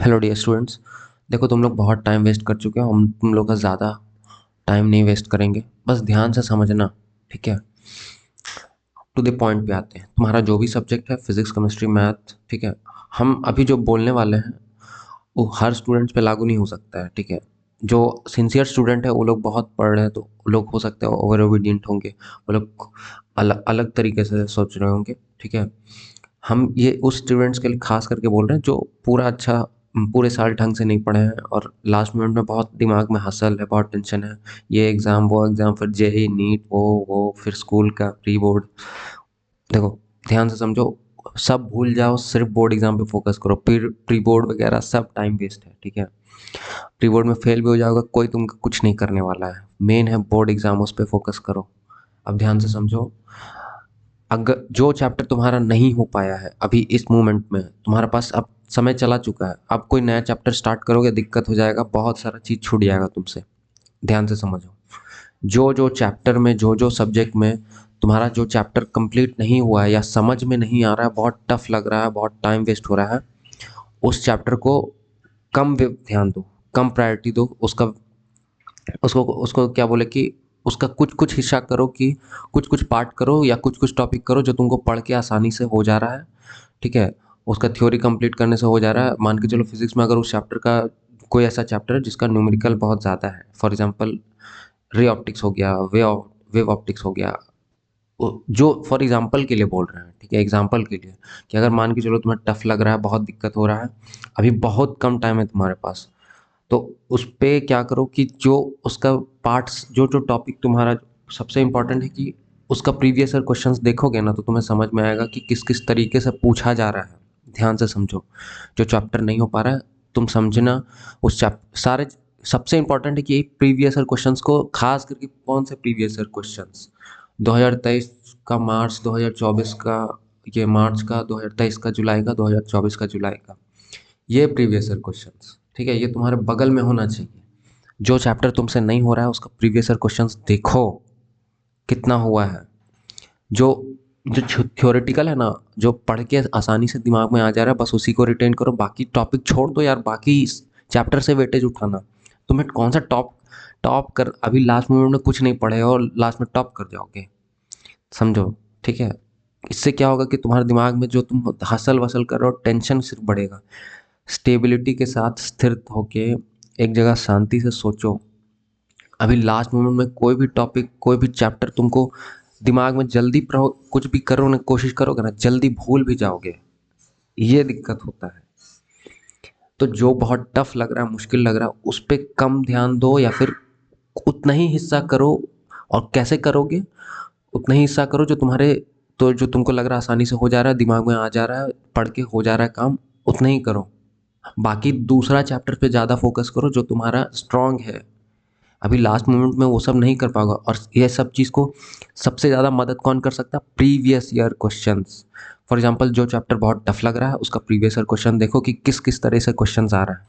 Hello dear students. देखो तुम लोग बहुत टाइम वेस्ट कर चुके हो। हम तुम लोग का ज़्यादा टाइम नहीं वेस्ट करेंगे, बस ध्यान से समझना। ठीक है, टू द पॉइंट पे आते हैं। तुम्हारा जो भी सब्जेक्ट है, फिजिक्स, केमिस्ट्री, मैथ, ठीक है, हम अभी जो बोलने वाले हैं वो हर स्टूडेंट्स पे लागू नहीं हो सकता है। ठीक है, जो सिंसियर स्टूडेंट है वो लोग बहुत पढ़ रहे हैं, तो वो लोग हो सकते हैं ओवर ओबिडियंट होंगे, वो लोग अलग अलग तरीके से सोच रहे होंगे। ठीक है, हम ये उस स्टूडेंट्स के लिए खास करके बोल रहे हैं जो पूरा अच्छा पूरे साल ढंग से नहीं पढ़े हैं और लास्ट मिनट में बहुत दिमाग में हसल है, बहुत टेंशन है, ये एग्ज़ाम वो एग्ज़ाम, फिर जेई नीट वो फिर स्कूल का प्री बोर्ड। देखो, ध्यान से समझो, सब भूल जाओ, सिर्फ बोर्ड एग्जाम पे फोकस करो। फिर प्री बोर्ड वगैरह सब टाइम वेस्ट है। ठीक है, प्री बोर्ड में फेल भी हो जाओगे, कोई तुमको कुछ नहीं करने वाला है। मेन है बोर्ड एग्जाम, उस पर फोकस करो। अब ध्यान से समझो, अगर जो चैप्टर तुम्हारा नहीं हो पाया है अभी इस मोमेंट में, तुम्हारे पास अब समय चला चुका है, अब कोई नया चैप्टर स्टार्ट करोगे दिक्कत हो जाएगा, बहुत सारा चीज़ छूट जाएगा तुमसे। ध्यान से समझो, जो जो चैप्टर में, जो जो सब्जेक्ट में तुम्हारा जो चैप्टर कंप्लीट नहीं हुआ है या समझ में नहीं आ रहा है, बहुत टफ लग रहा है, बहुत टाइम वेस्ट हो रहा है, उस चैप्टर को ध्यान दो, कम प्रायोरिटी दो उसका। उसको उसको क्या बोले कि उसका कुछ कुछ हिस्सा करो, कि कुछ कुछ पार्ट करो या कुछ कुछ टॉपिक करो जो तुमको पढ़ के आसानी से हो जा रहा है। ठीक है, उसका थ्योरी कंप्लीट करने से हो जा रहा है। मान के चलो फिजिक्स में अगर उस चैप्टर का कोई ऐसा चैप्टर है जिसका न्यूमेरिकल बहुत ज़्यादा है, फॉर एग्जांपल रे ऑप्टिक्स हो गया, वेव ऑप्टिक्स हो गया, जो फॉर एग्जांपल के लिए बोल रहे हैं। ठीक है, एग्जांपल के लिए, कि अगर मान के चलो तुम्हें टफ लग रहा है, बहुत दिक्कत हो रहा है, अभी बहुत कम टाइम है तुम्हारे पास, तो उस पे क्या करो कि जो उसका पार्ट्स, जो जो टॉपिक तुम्हारा सबसे इम्पोर्टेंट है, कि उसका प्रीवियस ईयर क्वेश्चंस देखोगे ना, तो तुम्हें समझ में आएगा कि किस किस तरीके से पूछा जा रहा है। ध्यान से समझो, जो चैप्टर नहीं हो पा रहा है, तुम समझना उस चैप सारे। सबसे इम्पोर्टेंट है कि प्रीवियस ईयर क्वेश्चंस को, खास करके कौन से प्रीवियस ईयर क्वेश्चंस, 2023 का मार्च, 2024 का, ये मार्च का, 2023 का जुलाई का, 2024 का जुलाई का, ये प्रीवियस ईयर क्वेश्चंस। ठीक है, ये तुम्हारे बगल में होना चाहिए। जो चैप्टर तुमसे नहीं हो रहा है उसका प्रीवियस ईयर क्वेश्चंस देखो कितना हुआ है। जो जो थ्योरेटिकल है ना, जो पढ़ के आसानी से दिमाग में आ जा रहा है, बस उसी को रिटेन करो, बाकी टॉपिक छोड़ दो यार। बाकी चैप्टर से वेटेज उठाना, तुम्हें कौन सा टॉप टॉप कर, अभी लास्ट मोमेंट में कुछ नहीं पढ़े हो और लास्ट में टॉप कर जाओगे, समझो। ठीक है, इससे क्या होगा कि तुम्हारे दिमाग में जो तुम हसल वसल कर रहे हो, टेंशन सिर्फ बढ़ेगा। स्टेबिलिटी के साथ स्थिर होके एक जगह शांति से सोचो। अभी लास्ट मोमेंट में कोई भी टॉपिक, कोई भी चैप्टर तुमको दिमाग में जल्दी कुछ भी करो ना, कोशिश करोगे ना, जल्दी भूल भी जाओगे, ये दिक्कत होता है। तो जो बहुत टफ लग रहा है, मुश्किल लग रहा है, उस पर कम ध्यान दो, या फिर उतना ही हिस्सा करो। और कैसे करोगे? उतना ही हिस्सा करो जो तुम्हारे, तो जो तुमको लग रहा है आसानी से हो जा रहा है, दिमाग में आ जा रहा है, पढ़ के हो जा रहा है काम, उतना ही करो। बाकी दूसरा चैप्टर पे ज़्यादा फोकस करो जो तुम्हारा स्ट्रांग है। अभी लास्ट मोमेंट में वो सब नहीं कर पाओगे, और ये सब चीज़ को सबसे ज़्यादा मदद कौन कर सकता है? Previous year questions. For example, जो चैप्टर बहुत टफ लग रहा है उसका प्रीवियस ईयर क्वेश्चन देखो कि किस किस तरह से क्वेश्चंस आ रहा है।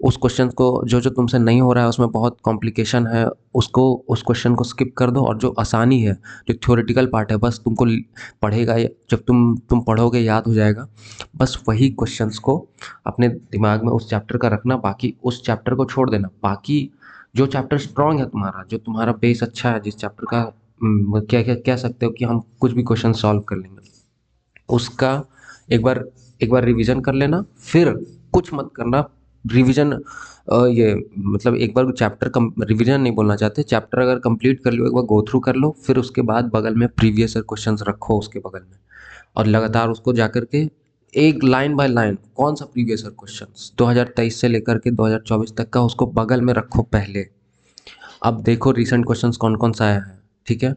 उस क्वेश्चन को, जो जो तुमसे नहीं हो रहा है, उसमें बहुत कॉम्प्लिकेशन है, उसको, उस क्वेश्चन को स्किप कर दो, और जो आसानी है, जो थ्योरेटिकल पार्ट है, बस तुमको पढ़ेगा, जब तुम पढ़ोगे याद हो जाएगा, बस वही क्वेश्चंस को अपने दिमाग में उस चैप्टर का रखना, बाकी उस चैप्टर को छोड़ देना। बाकी जो चैप्टर स्ट्रांग है तुम्हारा, जो तुम्हारा बेस अच्छा है, जिस चैप्टर का क्या क्या कह सकते हो कि हम कुछ भी क्वेश्चन सॉल्व कर लेंगे, उसका एक बार एक बार रिवीजन कर लेना। फिर कुछ मत करना, रिवीजन, ये मतलब एक बार चैप्टर कम, रिवीजन नहीं बोलना चाहते, चैप्टर अगर कंप्लीट कर लो, एक बार गो थ्रू कर लो, फिर उसके बाद बगल में प्रीवियस ईयर क्वेश्चंस रखो उसके बगल में, और लगातार उसको जाकर के एक लाइन बाय लाइन, कौन सा प्रीवियस ईयर क्वेश्चंस 2023 से लेकर के 2024 तक का, उसको बगल में रखो पहले। अब देखो रिसेंट क्वेश्चंस कौन कौन सा आया है। ठीक है,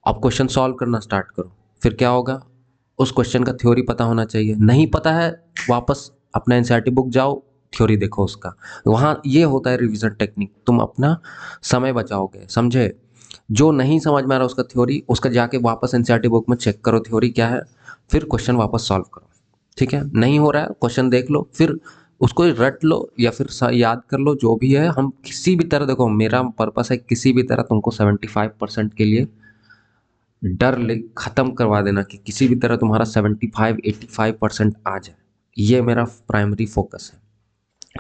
अब क्वेश्चन सॉल्व करना स्टार्ट करो। फिर क्या होगा, उस क्वेश्चन का थ्योरी पता होना चाहिए। नहीं पता है, वापस अपना एनसीईआरटी बुक जाओ, थ्योरी देखो उसका। वहाँ ये होता है रिवीजन टेक्निक, तुम अपना समय बचाओगे, समझे। जो नहीं समझ में आ रहा उसका थ्योरी, उसका जाके वापस एनसीईआरटी बुक में चेक करो थ्योरी क्या है, फिर क्वेश्चन वापस सॉल्व करो। ठीक है, नहीं हो रहा है, क्वेश्चन देख लो, फिर उसको रट लो या फिर याद कर लो, जो भी है। हम किसी भी तरह, देखो मेरा पर्पस है किसी भी तरह तुमको 75% के लिए डर ले खत्म करवा देना, कि किसी भी तरह तुम्हारा 75 85% आ जाए, ये मेरा प्राइमरी फोकस है।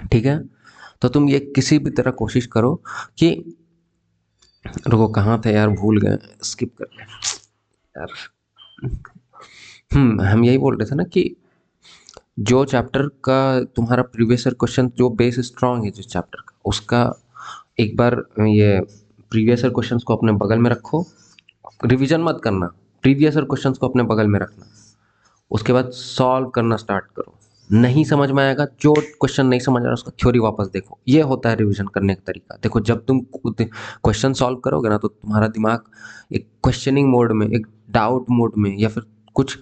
ठीक है, तो तुम ये किसी भी तरह कोशिश करो कि, रुको कहाँ थे यार, भूल गए, स्किप कर ले यार। हम यही बोल रहे थे ना कि जो चैप्टर का तुम्हारा प्रीवियस ईयर क्वेश्चन, जो बेस स्ट्रांग है जिस चैप्टर का, उसका एक बार ये प्रीवियस ईयर क्वेश्चंस को अपने बगल में रखो, रिवीजन मत करना, प्रीवियस ईयर क्वेश्चंस को अपने बगल में रखना, उसके बाद सॉल्व करना स्टार्ट करो। नहीं समझ में आएगा, जो क्वेश्चन नहीं समझ आ रहा उसका थ्योरी वापस देखो। ये होता है रिवीजन करने का तरीका। देखो जब तुम क्वेश्चन सॉल्व करोगे ना, तो तुम्हारा दिमाग एक क्वेश्चनिंग मोड में, एक डाउट मोड में, या फिर कुछ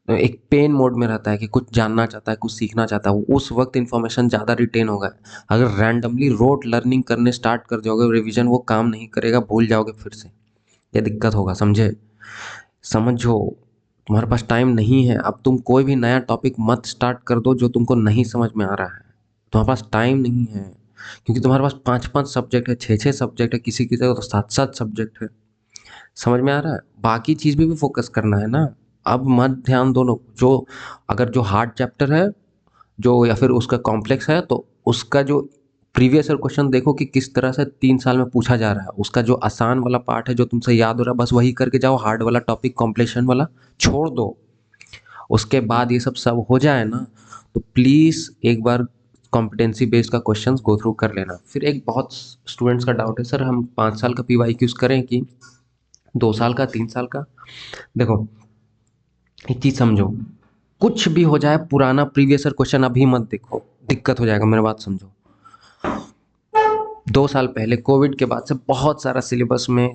एक पेन मोड में रहता है कि कुछ जानना चाहता है, कुछ सीखना चाहता है। उस वक्त इन्फॉर्मेशन ज़्यादा रिटेन होगा। अगर रैंडमली रोट लर्निंग करने स्टार्ट कर जाओगे, रिवीजन वो काम नहीं करेगा, भूल जाओगे फिर से, ये दिक्कत होगा, समझे? समझो, तुम्हारे पास टाइम नहीं है। अब तुम कोई भी नया टॉपिक मत स्टार्ट कर दो जो तुमको नहीं समझ में आ रहा है। तुम्हारे पास टाइम नहीं है, क्योंकि तुम्हारे पास 5-5 सब्जेक्ट है, 6-6 सब्जेक्ट है, किसी की तो 7-7 सब्जेक्ट है। समझ में आ रहा है? बाकी चीज़ भी फोकस करना है ना। अब मत ध्यान दो जो, अगर जो हार्ड चैप्टर है जो, या फिर उसका कॉम्प्लेक्स है, तो उसका जो प्रीवियस ईयर क्वेश्चन देखो कि किस तरह से 3 साल में पूछा जा रहा है। उसका जो आसान वाला पार्ट है जो तुमसे याद हो रहा है, बस वही करके जाओ। हार्ड वाला टॉपिक कॉम्प्लेक्शन वाला छोड़ दो। उसके बाद ये सब सब हो जाए ना, तो प्लीज़ एक बार कॉम्पिटेंसी बेस्ड का क्वेश्चंस गो थ्रू कर लेना। फिर एक बहुत स्टूडेंट्स का डाउट है, सर हम 5 साल का PYQs करें कि 2 साल का, 3 साल का? देखो एक चीज़ समझो, कुछ भी हो जाए, पुराना प्रीवियस ईयर क्वेश्चन अभी मत देखो, दिक्कत हो जाएगा। मेरी बात समझो, 2 साल पहले कोविड के बाद से बहुत सारा सिलेबस में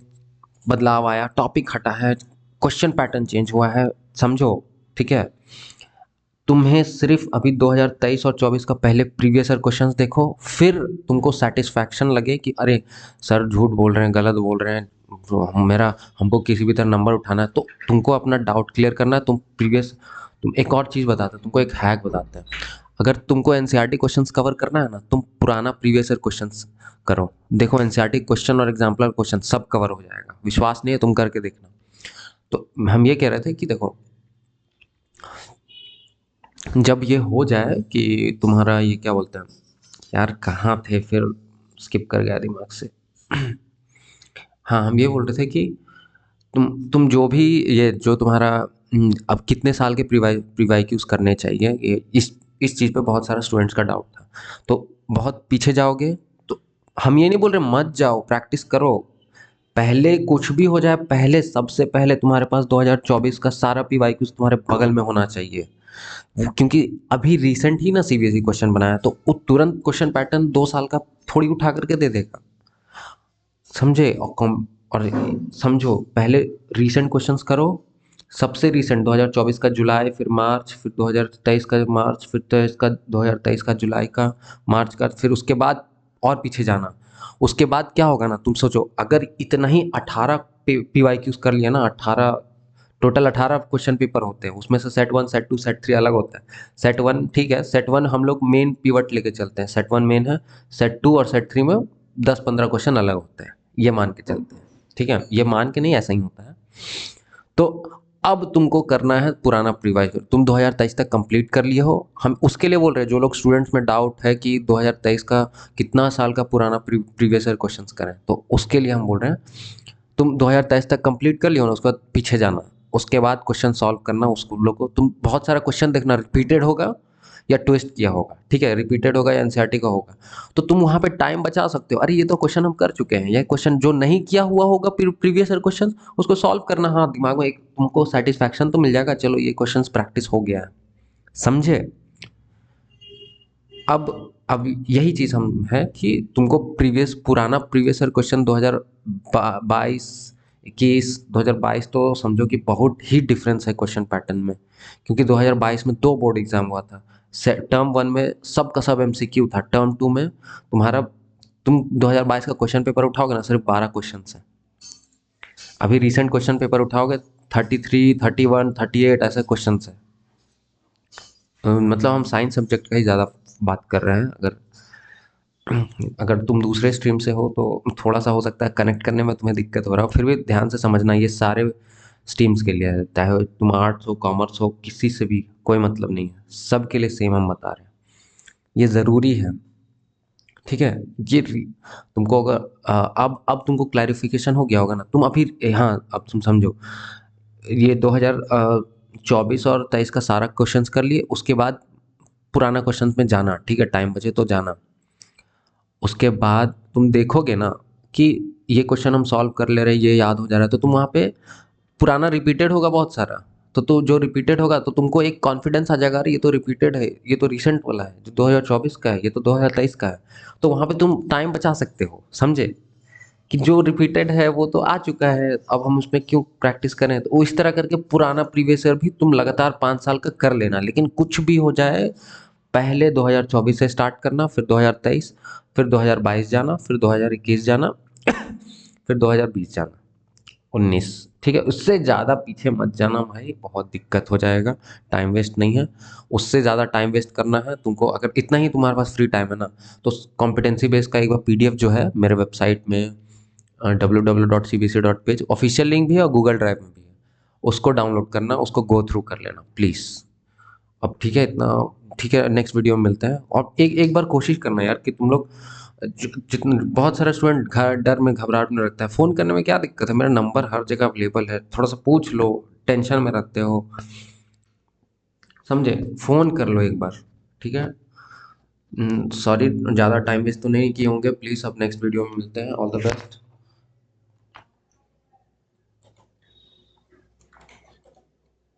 बदलाव आया, टॉपिक हटा है, क्वेश्चन पैटर्न चेंज हुआ है, समझो? ठीक है, तुम्हें सिर्फ अभी 2023 और 24 का पहले प्रीवियस ईयर क्वेश्चंस देखो, फिर तुमको सेटिस्फैक्शन लगे कि अरे सर झूठ बोल रहे हैं, गलत बोल रहे हैं, मेरा हमको किसी भी तरह नंबर उठाना है, तो तुमको अपना डाउट क्लियर करना है। तुम एक और चीज़ बताते हैं तुमको, एक हैक बताते हैं। अगर तुमको एनसीईआरटी क्वेश्चंस कवर करना है ना, तुम पुराना प्रीवियस ईयर क्वेश्चंस करो। देखो एनसीईआरटी क्वेश्चन और एग्जाम्पलर क्वेश्चन सब कवर हो जाएगा। विश्वास नहीं है, तुम करके देखना। तो हम ये कह रहे थे कि देखो, जब ये हो जाए कि तुम्हारा ये क्या बोलते हैं यार, कहाँ थे फिर, स्किप कर गया दिमाग से। हाँ, हम ये बोल रहे थे कि तुम जो भी, ये जो तुम्हारा अब कितने साल के प्रीवाईक्यूज करने चाहिए, ये इस चीज़ पे बहुत सारा स्टूडेंट्स का डाउट था। तो बहुत पीछे जाओगे तो, हम ये नहीं बोल रहे मत जाओ, प्रैक्टिस करो। पहले कुछ भी हो जाए, पहले सबसे पहले तुम्हारे पास 2024 का सारा PYQs तुम्हारे बगल में होना चाहिए। क्योंकि अभी रिसेंट ही ना CBSE क्वेश्चन बनाया, तो वो तुरंत क्वेश्चन पैटर्न 2 साल का थोड़ी उठा करके दे देगा, समझे? और समझो, पहले रीसेंट क्वेश्चंस करो। सबसे रीसेंट 2024 का जुलाई, फिर मार्च, फिर 2023 का मार्च, फिर 2023 का जुलाई का, मार्च का, फिर उसके बाद और पीछे जाना। उसके बाद क्या होगा ना, तुम सोचो, अगर इतना ही 18 PYQs कर लिया ना, 18 टोटल 18 क्वेश्चन पेपर होते हैं, उसमें से सेट 1, सेट 2, सेट 3 अलग होता है। सेट 1 ठीक है, सेट 1 हम लोग मेन पिवट लेके चलते हैं, सेट 1 मेन है, सेट 2 और सेट 3 में 10-15 क्वेश्चन अलग होते हैं, ये मान के चलते हैं। ठीक है, ये मान के नहीं, ऐसा ही होता है। तो अब तुमको करना है पुराना प्रीवाइज। तुम 2023 तक कंप्लीट कर लिए हो, हम उसके लिए बोल रहे हैं। जो लोग स्टूडेंट्स में डाउट है कि 2023 का कितना साल का पुराना प्रीवियस ईयर क्वेश्चंस करें, तो उसके लिए हम बोल रहे हैं तुम 2023 तक कंप्लीट कर लियो ना, उसके बाद पीछे जाना, उसके बाद क्वेश्चन सॉल्व करना। उस लोग को तुम बहुत सारा क्वेश्चन देखना, रिपीटेड होगा या ट्विस्ट किया होगा, ठीक है, रिपीटेड होगा या एनसीईआरटी का होगा, तो तुम वहाँ पे टाइम बचा सकते हो। अरे ये तो क्वेश्चन हम कर चुके हैं, ये क्वेश्चन जो नहीं किया हुआ होगा प्रीवियस ईयर क्वेश्चन, उसको सॉल्व करना। हाँ, दिमाग में एक तुमको सेटिस्फैक्शन तो मिल जाएगा, चलो ये क्वेश्चन प्रैक्टिस हो गया है, समझे? अब यही चीज़ हम है कि तुमको पुराना प्रीवियस ईयर क्वेश्चन 2022, 21, 2022 तो समझो कि बहुत ही डिफरेंस है क्वेश्चन पैटर्न में, क्योंकि 2022 में 2 बोर्ड एग्जाम हुआ था। टर्म 1 में सब का सब MCQ था, टर्म 2 में तुम्हारा, तुम 2022 का क्वेश्चन पेपर उठाओगे ना, सिर्फ 12 क्वेश्चन है। अभी रिसेंट क्वेश्चन पेपर उठाओगे, 33, 31, 38 ऐसे क्वेश्चन है। मतलब हम साइंस सब्जेक्ट का ही ज़्यादा बात कर रहे हैं। अगर तुम दूसरे स्ट्रीम से हो तो थोड़ा सा हो सकता है कनेक्ट करने में तुम्हें दिक्कत हो रहा हो, फिर भी ध्यान से समझना, ये सारे स्ट्रीम्स के लिए है, चाहे तुम आर्ट्स हो, कॉमर्स हो, किसी से भी कोई मतलब नहीं है, सब के लिए सेम हम बता रहे हैं, ये ज़रूरी है। ठीक है। तुमको अगर अब तुमको क्लैरिफिकेशन हो गया होगा ना, तुम अभी हाँ अब तुम समझो, ये 2024 और 23 का सारा क्वेश्चंस कर लिए, उसके बाद पुराना क्वेश्चंस में जाना, ठीक है, टाइम बचे तो जाना। उसके बाद तुम देखोगे ना कि ये क्वेश्चन हम सॉल्व कर ले रहे हैं, ये याद हो जा रहा है, तो तुम वहाँ पे पुराना रिपीटेड होगा बहुत सारा। तो जो रिपीटेड होगा तो तुमको एक कॉन्फिडेंस आ जाएगा, अरे ये तो रिपीटेड है, ये तो रिसेंट वाला है, जो 2024 का है, ये तो 2023 का है। तो वहाँ पे तुम टाइम बचा सकते हो, समझे? कि जो रिपीटेड है वो तो आ चुका है, अब हम उसमें क्यों प्रैक्टिस करें। तो वो इस तरह करके पुराना प्रीवियस ईयर भी तुम लगातार 5 साल का कर लेना, लेकिन कुछ भी हो जाए पहले 2024 से स्टार्ट करना, फिर 2023, फिर 2022 जाना, फिर 2021 जाना, फिर 2020 जाना, 19, ठीक है। उससे ज़्यादा पीछे मत जाना भाई, बहुत दिक्कत हो जाएगा। टाइम वेस्ट नहीं है, उससे ज़्यादा टाइम वेस्ट करना है तुमको, अगर इतना ही तुम्हारे पास फ्री टाइम है ना, तो कॉम्पिटेंसी बेस का एक बार पीडीएफ जो है मेरे वेबसाइट में www.cbc.page ऑफिशियल लिंक भी है और गूगल ड्राइव में भी है, उसको डाउनलोड करना, उसको गो थ्रू कर लेना प्लीज़। अब ठीक है इतना, ठीक है, नेक्स्ट वीडियो में मिलते हैं। और एक एक बार कोशिश करना यार कि तुम लोग जितने, बहुत सारे स्टूडेंट घर डर में घबराहट में रखता है, फ़ोन करने में क्या दिक्कत है, मेरा नंबर हर जगह अवेलेबल है, थोड़ा सा पूछ लो, टेंशन में रहते हो, समझे? फ़ोन कर लो एक बार, ठीक है। सॉरी ज़्यादा टाइम वेस्ट तो नहीं किए होंगे, प्लीज़ अब नेक्स्ट वीडियो में मिलते हैं, ऑल द बेस्ट।